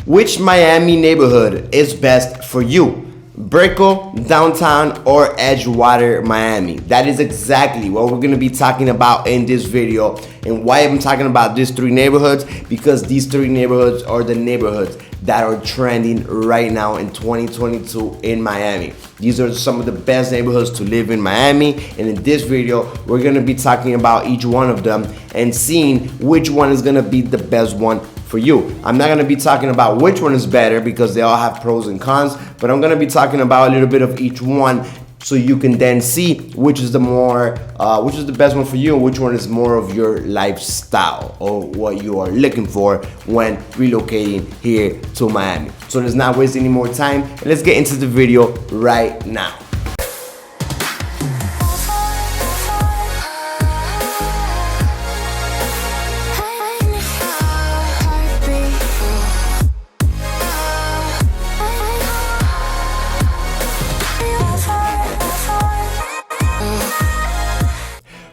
Which Miami neighborhood is best for you? Brickell, downtown, or Edgewater, Miami? That is exactly what we're gonna be talking about in this video. And why I'm talking about these three neighborhoods? Because these three neighborhoods are the neighborhoods that are trending right now in 2022 in Miami. These are some of the best neighborhoods to live in Miami, and in this video we're gonna be talking about each one of them and seeing which one is gonna be the best one for you. I'm not gonna be talking about which one is better because they all have pros and cons, but I'm gonna be talking about a little bit of each one so you can then see which is the best one for you and which one is more of your lifestyle or what you are looking for when relocating here to Miami. So let's not waste any more time and let's get into the video right now.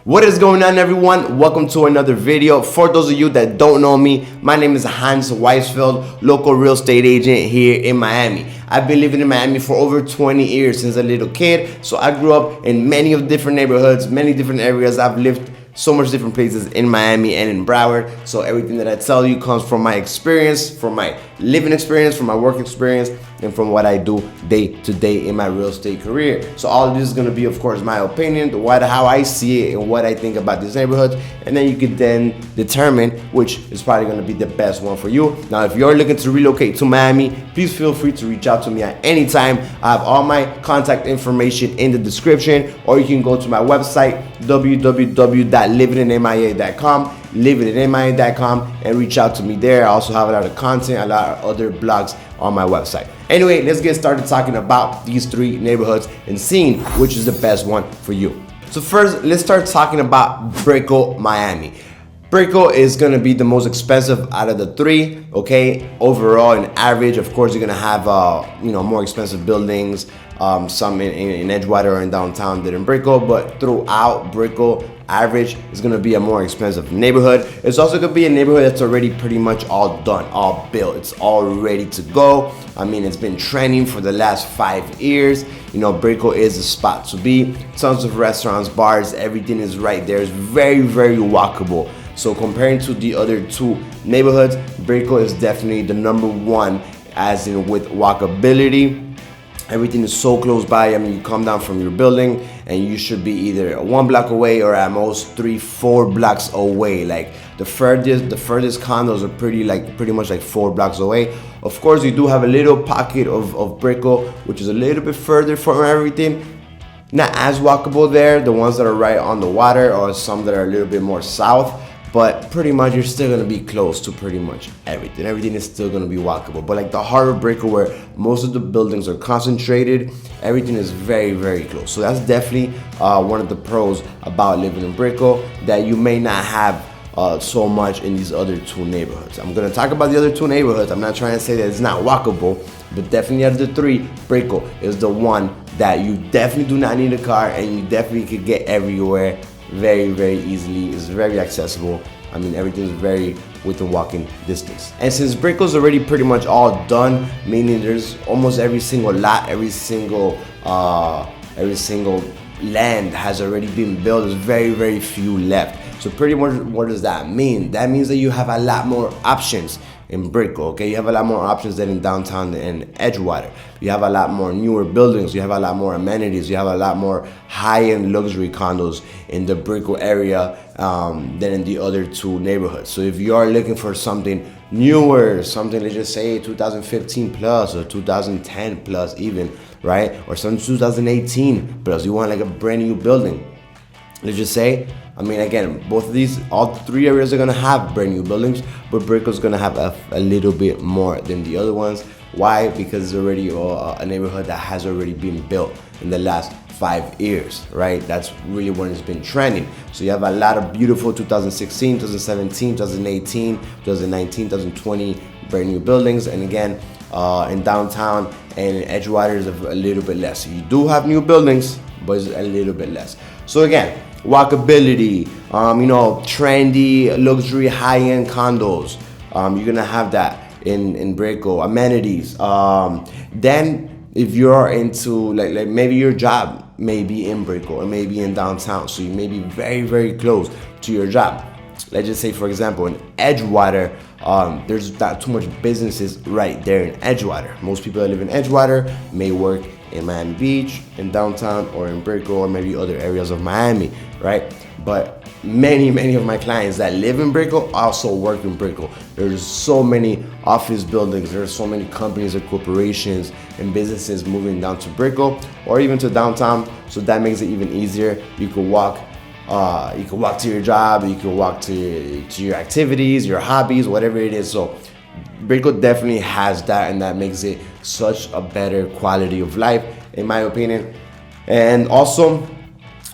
What is going on, everyone? Welcome to another video. For those of you that don't know me, my name is Waisfeld, local real estate agent here in Miami. I've been living in Miami for over 20 years since a little kid. So I grew up in many of different neighborhoods, many different areas. I've lived so much different places in Miami and in Broward. So everything that I tell you comes from my experience, from my living experience, from my work experience, and from what I do day to day in my real estate career. So all of this is gonna be, of course, my opinion, how I see it and what I think about these neighborhoods. And then you can then determine which is probably gonna be the best one for you. Now, if you're looking to relocate to Miami, please feel free to reach out to me at any time. I have all my contact information in the description, or you can go to my website, www.livinginmia.com, livinginmia.com, and reach out to me there. I also have a lot of content, a lot of other blogs on my website. Anyway, let's get started talking about these three neighborhoods and seeing which is the best one for you. So first, let's start talking about Brickell, Miami. Brickell is gonna be the most expensive out of the three, okay? Overall, in average, of course, you're gonna have more expensive buildings, some in Edgewater or in downtown than in Brickell, but throughout Brickell, average is gonna be a more expensive neighborhood. It's also gonna be a neighborhood that's already pretty much all done, all built. It's all ready to go. I mean, it's been trending for the last 5 years. You know, Brickell is the spot to be. Tons of restaurants, bars, everything is right there. It's very, very walkable. So comparing to the other two neighborhoods, Brickell is definitely the number one, as in with walkability. Everything is so close by. I mean, you come down from your building and you should be either 1 block away or at most 3-4 blocks away. Like the furthest condos are pretty much 4 blocks away. Of course, you do have a little pocket of Brickell, which is a little bit further from everything. Not as walkable there, the ones that are right on the water, or some that are a little bit more south. But pretty much you're still gonna be close to pretty much everything. Everything is still gonna be walkable. But like the heart of Brickell, where most of the buildings are concentrated, everything is very, very close. So that's definitely one of the pros about living in Brickell that you may not have so much in these other two neighborhoods. I'm gonna talk about the other two neighborhoods. I'm not trying to say that it's not walkable, but definitely out of the three, Brickell is the one that you definitely do not need a car and you definitely could get everywhere very, very easily. It's very accessible. I mean, everything's very within walking distance. And since Brickell's already pretty much all done, meaning there's almost every single lot, every single land has already been built. There's very, very few left. So pretty much, what does that mean? That means that you have a lot more options in Brickell, okay? You have a lot more options than in downtown and Edgewater. You have a lot more newer buildings. You have a lot more amenities. You have a lot more high-end luxury condos in the Brickell area than in the other two neighborhoods. So if you are looking for something newer, something, let's just say 2015 plus or 2010 plus even, right? Or some 2018 plus, you want like a brand new building, let's just say. I mean, again, both of these, all three areas are gonna have brand new buildings, but Brickell's gonna have a little bit more than the other ones. Why? Because it's already a neighborhood that has already been built in the last 5 years, right? That's really when it's been trending. So you have a lot of beautiful 2016, 2017, 2018, 2019, 2020 brand new buildings. And again, in downtown and in Edgewater is a little bit less. So you do have new buildings, but it's a little bit less. So again, walkability, trendy, luxury, high-end condos. You're gonna have that. in Brickell, amenities. Then if you're into like maybe your job may be in Brickell or maybe in downtown, so you may be very close to your job. Let's just say, for example, in Edgewater, there's not too much businesses right there in Edgewater. Most people that live in Edgewater may work in Miami Beach, in downtown, or in Brickell, or maybe other areas of Miami, right? But many of my clients that live in Brickell also work in Brickell. There's so many office buildings, there's so many companies and corporations and businesses moving down to Brickell or even to downtown, so that makes it even easier. You can walk to your job, you can walk to your activities, your hobbies, whatever it is. So Brickell definitely has that, and that makes it such a better quality of life, in my opinion. And also,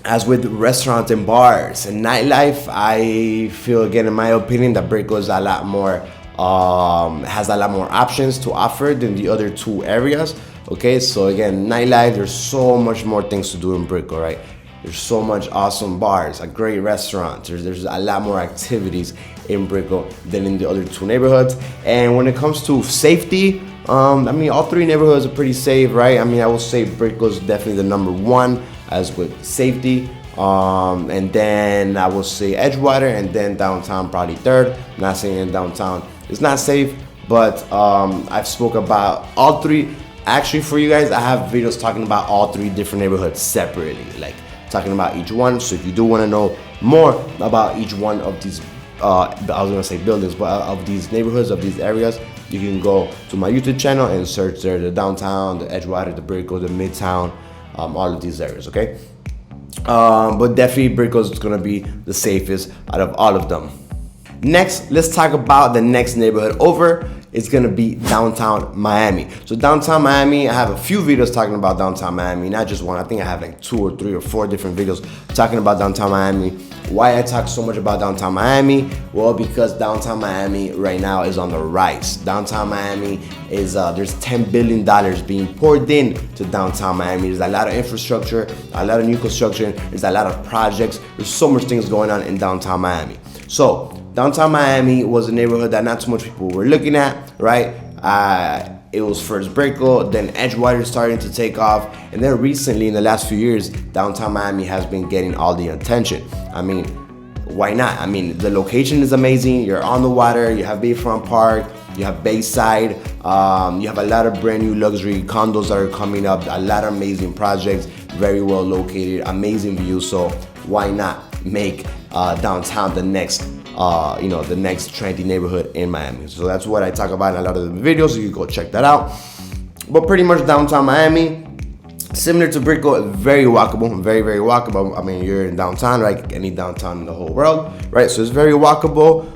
as with restaurants and bars and nightlife, I feel, again, in my opinion, that Brickell is a lot more has a lot more options to offer than the other two areas. Okay, so again, nightlife, there's so much more things to do in Brickell, right? There's so much awesome bars, a great restaurant. There's a lot more activities in Brickell than in the other two neighborhoods. And when it comes to safety, I mean, all three neighborhoods are pretty safe, right? I mean, I will say Brickell is definitely the number one as with safety. And then I will say Edgewater, and then downtown probably third. I'm not saying in downtown it's not safe, but I've spoke about all three. Actually, for you guys, I have videos talking about all three different neighborhoods separately, like talking about each one. So if you do want to know more about each one of these, I was gonna say buildings, but of these neighborhoods, of these areas, you can go to my YouTube channel and search there, the downtown, the Edgewater, the Brickell, the Midtown, all of these areas, okay? But definitely Brickell is gonna be the safest out of all of them. Next, let's talk about the next neighborhood over. It's gonna be downtown Miami. So downtown Miami, I have a few videos talking about downtown Miami, not just one. I think I have like 2 or 3 or 4 different videos talking about downtown Miami. Why I talk so much about downtown Miami? Well, because downtown Miami right now is on the rise. Downtown Miami is, there's $10 billion being poured in to downtown Miami. There's a lot of infrastructure, a lot of new construction, there's a lot of projects. There's so much things going on in downtown Miami. So downtown Miami was a neighborhood that not too much people were looking at, right? It was first Brickell, then Edgewater starting to take off, and then recently in the last few years, downtown Miami has been getting all the attention. I mean, why not? I mean, the location is amazing. You're on the water, you have Bayfront Park, you have Bayside, you have a lot of brand new luxury condos that are coming up, a lot of amazing projects, very well located, amazing views. So why not make downtown the next the next trendy neighborhood in Miami? So that's what I talk about in a lot of the videos, so you can go check that out. But pretty much downtown Miami, similar to Brickell, very walkable, very walkable. I mean, you're in downtown, right? Any downtown in the whole world, right? So it's very walkable.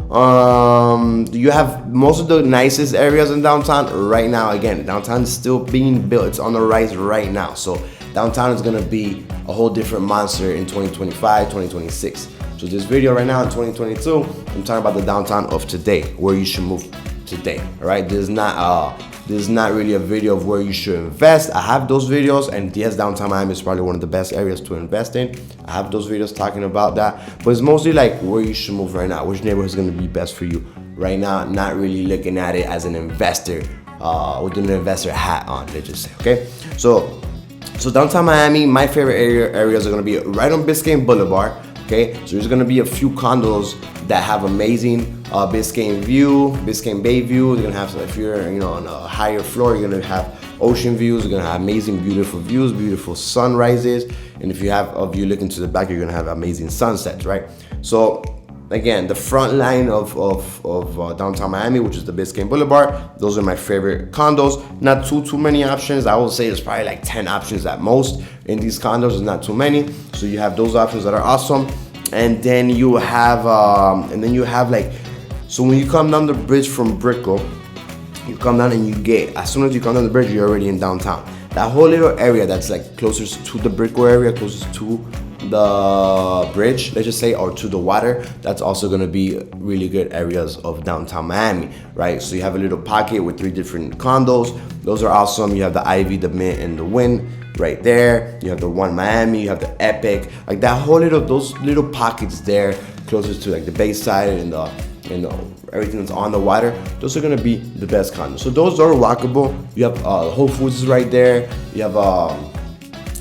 You have most of the nicest areas in downtown right now. Again, downtown is still being built. It's on the rise right now. So downtown is gonna be a whole different monster in 2025, 2026. So this video right now in 2022, I'm talking about the downtown of today, where you should move today. All right, this is not really a video of where you should invest. I have those videos, and yes, downtown Miami is probably one of the best areas to invest in. I have those videos talking about that, but it's mostly like where you should move right now, which neighborhood is going to be best for you right now. Not really looking at it as an investor with an investor hat on, let's just say. Okay, so downtown Miami, my favorite areas are going to be right on Biscayne Boulevard. Okay, so there's gonna be a few condos that have amazing Biscayne Bay view. You're gonna have, if you're on a higher floor, you're gonna have ocean views. You're gonna have amazing, beautiful views, beautiful sunrises, and if you look into the back, you're gonna have amazing sunsets, right? So again, the front line of downtown Miami, which is the Biscayne Boulevard, those are my favorite condos. Not too many options. I will say there's probably like 10 options at most in these condos. There's not too many. So you have those options that are awesome. And then you have like, so when you come down the bridge from Brickell, you come down and as soon as you come down the bridge, you're already in downtown. That whole little area that's like closest to the Brickell area, closest to the bridge, let's just say, or to the water, that's also going to be really good areas of downtown Miami, right? So you have a little pocket with 3 different condos. Those are awesome. You have the Ivy, the Mint, and the Wynn right there. You have the One Miami, you have the Epic, like that whole those little pockets there closest to like the Bayside and and everything that's on the water, those are gonna be the best condos. So those are walkable. You have Whole Foods is right there. You have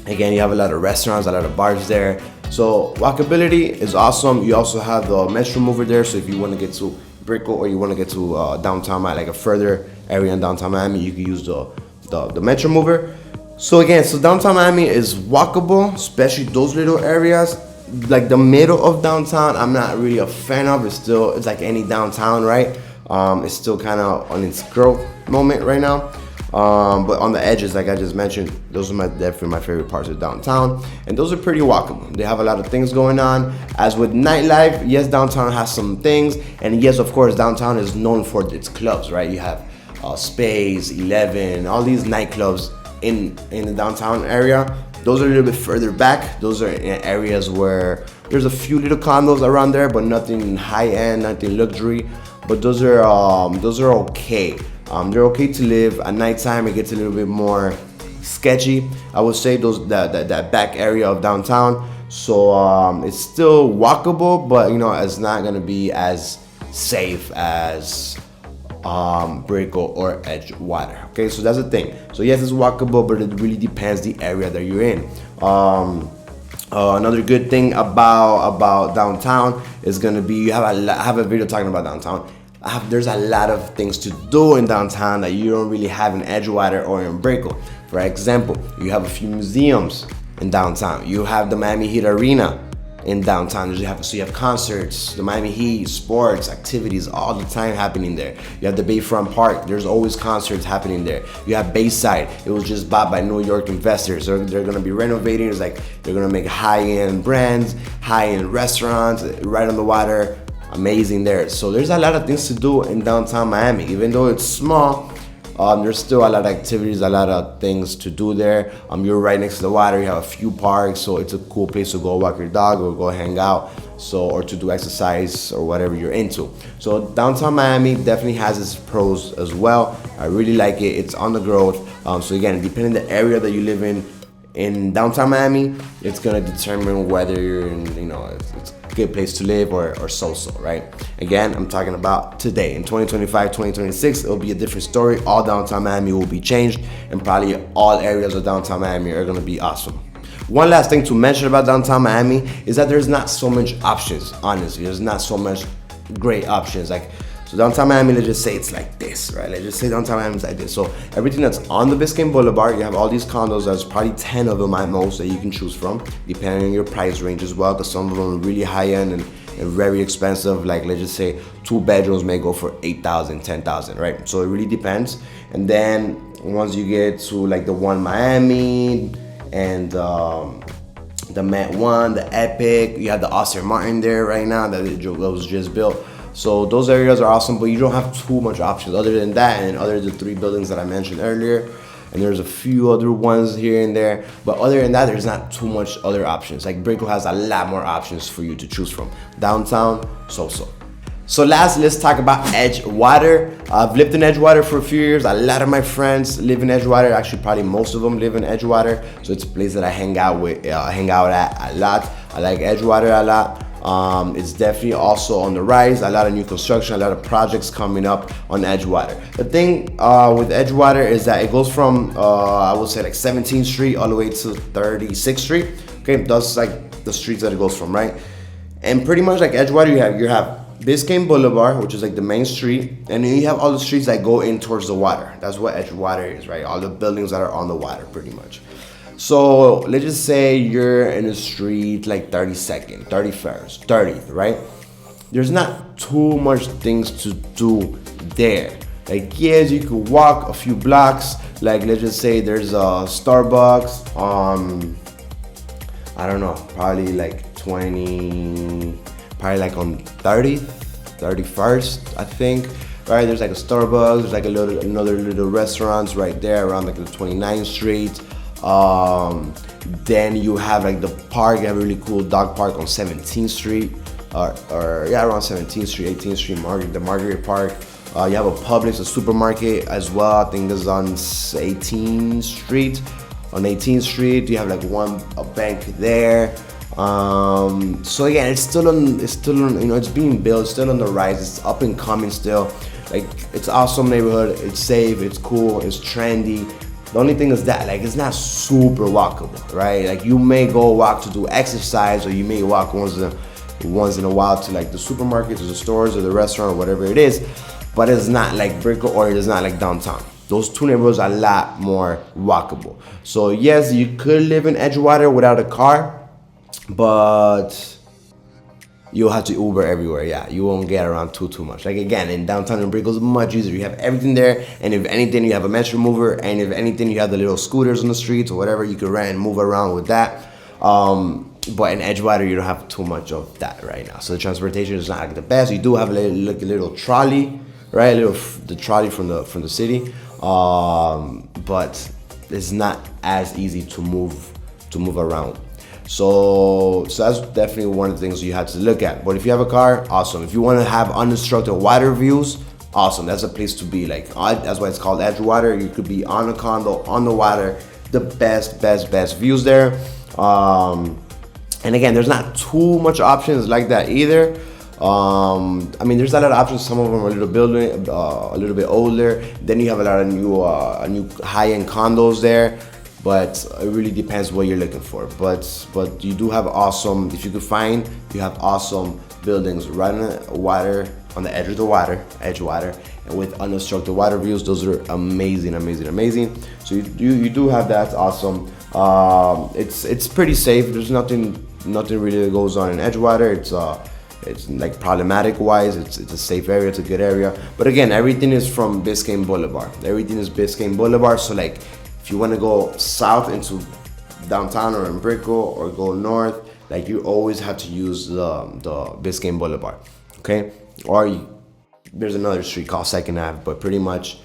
again, you have a lot of restaurants, a lot of bars there. So walkability is awesome. You also have the metro over there. So if you want to get to Brickell or you want to get to downtown, like a further area in downtown Miami, you can use the metro mover. So again, so downtown Miami is walkable, especially those little areas. Like the middle of downtown, I'm not really a fan of. It's like any downtown, right? It's still kind of on its growth moment right now. But on the edges, like I just mentioned, those are definitely my favorite parts of downtown, and those are pretty walkable. They have a lot of things going on. As with nightlife, yes, downtown has some things, and yes, of course, downtown is known for its clubs, right? You have Space, 11, all these nightclubs in the downtown area. Those are a little bit further back. Those are in areas where there's a few little condos around there, but nothing high end, nothing luxury. But those are okay. They're okay to live. At nighttime, it gets a little bit more sketchy. I would say that back area of downtown. So it's still walkable, but it's not gonna be as safe as Brickell or Edgewater. Okay, so that's the thing. So yes, it's walkable, but it really depends the area that you're in. Another good thing about downtown is gonna be I have a video talking about downtown. There's a lot of things to do in downtown that you don't really have in Edgewater or in Brickell. For example, you have a few museums in downtown. You have the Miami Heat Arena in downtown. You have concerts, the Miami Heat, sports, activities all the time happening there. You have the Bayfront Park. There's always concerts happening there. You have Bayside. It was just bought by New York investors. So they're gonna be renovating. It's like they're gonna make high-end brands, high-end restaurants right on the water. Amazing there. So there's a lot of things to do in downtown Miami. Even though it's small, there's still a lot of activities, a lot of things to do there. You're right next to the water. You have a few parks, so it's a cool place to go walk your dog or go hang out, or to do exercise or whatever you're into. So downtown Miami definitely has its pros as well. I really like it. It's on the growth. So again, depending on the area that you live in downtown Miami, it's gonna determine whether you're in, it's a good place to live or so, right? Again, I'm talking about today. In 2025, 2026, it'll be a different story. All downtown Miami will be changed, and probably all areas of downtown Miami are gonna be awesome. One last thing to mention about downtown Miami is that there's not so much options, honestly. There's not so much great options. So downtown Miami, let's just say it's like this, right? Let's just say downtown Miami is like this. So everything that's on the Biscayne Boulevard, you have all these condos. There's probably 10 of them at most that you can choose from, depending on your price range as well, because some of them are really high end and very expensive. Like let's just say 2 bedrooms may go for $8,000, $10,000, right? So it really depends. And then once you get to like the One Miami and the Met One, the Epic, you have the Oscar Martin there right now that was just built. So those areas are awesome, but you don't have too much options other than that and other than the 3 buildings that I mentioned earlier. And there's a few other ones here and there, but other than that, there's not too much other options. Like Brickell has a lot more options for you to choose from. Downtown, So last, let's talk about Edgewater. I've lived in Edgewater for a few years. A lot of my friends live in Edgewater. Actually, probably most of them live in Edgewater. So it's a place that I hang out at a lot. I like Edgewater a lot. It's definitely also on the rise. A lot of new construction, a lot of projects coming up on Edgewater. The thing with Edgewater is that it goes from I would say like 17th Street all the way to 36th Street. Okay, that's like the streets that it goes from, right? And pretty much like Edgewater, you have Biscayne Boulevard, which is like the main street, and then you have all the streets that go in towards the water. That's what Edgewater is, right? All the buildings that are on the water, pretty much. So let's just say you're in a street like 32nd, 31st, 30th, right? There's not too much things to do there. Like yes, you could walk a few blocks. Like let's just say there's a Starbucks. I don't know, probably like 20, probably like on 30th, 31st, I think. Right, there's like a Starbucks. There's like another little restaurants right there around like the 29th Street. Then you have like the park. You have a really cool dog park on 17th Street, or around 17th Street, 18th Street, the Margaret Park. You have a Publix, a supermarket as well. I think it's on 18th Street. On 18th Street, you have like a bank there. So again, it's still on, you know, it's being built, still on the rise, it's up and coming still. Like, it's awesome neighborhood, it's safe, it's cool, it's trendy. The only thing is that, like, it's not super walkable, right? Like, you may go walk to do exercise, or you may walk once in a while to like the supermarkets or the stores or the restaurant or whatever it is, but it's not like Brickell, or it's not like downtown. Those two neighborhoods are a lot more walkable. So yes, you could live in Edgewater without a car, but you'll have to Uber everywhere. Yeah, you won't get around too much. Like, again, in downtown and Brickell, it's much easier. You have everything there, and if anything, you have a metro mover, and if anything, you have the little scooters on the streets or whatever. You can rent and move around with that. But in Edgewater, you don't have too much of that right now. So the transportation is not like the best. You do have a little trolley, right? The trolley from the city, but it's not as easy to move around. So that's definitely one of the things you have to look at. But if you have a car, awesome. If you want to have unobstructed water views, awesome. That's a place to be. Like, that's why it's called Edgewater. You could be on a condo, on the water, the best views there. And again, there's not too much options like that either. I mean, there's a lot of options. Some of them are a little bit older. Then you have a lot of new high-end condos there. But it really depends what you're looking for. But you do have awesome, if you could find, you have awesome buildings right on the water, on the edge of the water, Edgewater, and with unobstructed water views. Those are amazing. So you do have that. Awesome. It's pretty safe. There's nothing really that goes on in Edgewater. It's like problematic wise, it's a safe area, it's a good area. But again, everything is from Biscayne Boulevard. So like, if you want to go south into downtown or in Brickell, or go north, like, you always have to use the Biscayne Boulevard, okay? Or there's another street called Second Ave, but pretty much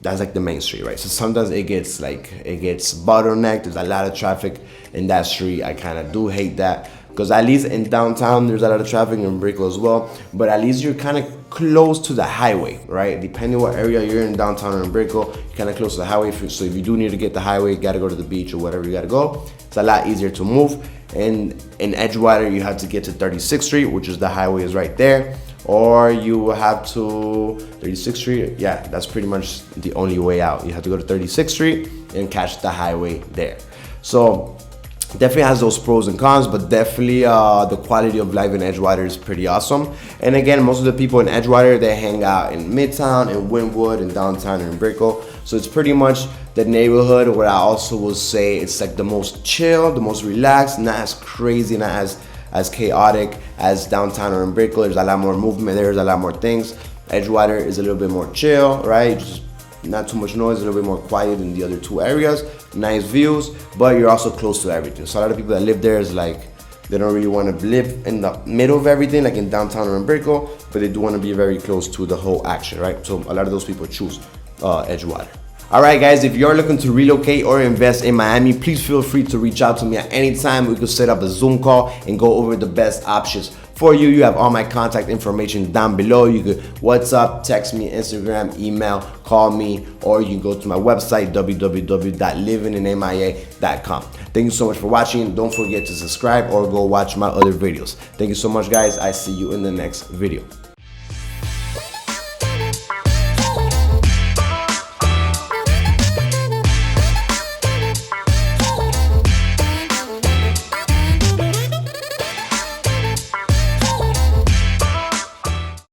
that's like the main street, right? So sometimes it gets bottlenecked. There's a lot of traffic in that street. I kind of do hate that, because at least in downtown there's a lot of traffic, in Brickell as well, but at least you're kind of close to the highway, right? Depending what area you're in, downtown or in Brickell, you're kind of close to the highway. So if you do need to get the highway, you got to go to the beach or whatever you got to go, it's a lot easier to move. And in Edgewater, you have to get to 36th Street, which is the highway is right there, or you have to 36th Street. Yeah, that's pretty much the only way out. You have to go to 36th Street and catch the highway there. So definitely has those pros and cons, but definitely the quality of life in Edgewater is pretty awesome. And again, most of the people in Edgewater, they hang out in Midtown, in Wynwood, and downtown, and in Brickell. So it's pretty much the neighborhood where I also will say it's like the most chill, the most relaxed, not as crazy, not as chaotic as downtown or in Brickell. There's a lot more movement, there's a lot more things. Edgewater is a little bit more chill, right? Just not too much noise, a little bit more quiet than the other two areas. Nice views, but you're also close to everything. So a lot of people that live there is like, they don't really want to live in the middle of everything, like in downtown or in Brickell, but they do want to be very close to the whole action, right? So a lot of those people choose Edgewater. All right, guys, if you're looking to relocate or invest in Miami, please feel free to reach out to me at any time. We could set up a Zoom call and go over the best options for you. You have all my contact information down below. You could WhatsApp, text me, Instagram, email, call me, or you can go to my website, www.livinginmia.com. Thank you so much for watching. Don't forget to subscribe or go watch my other videos. Thank you so much, guys. I see you in the next video.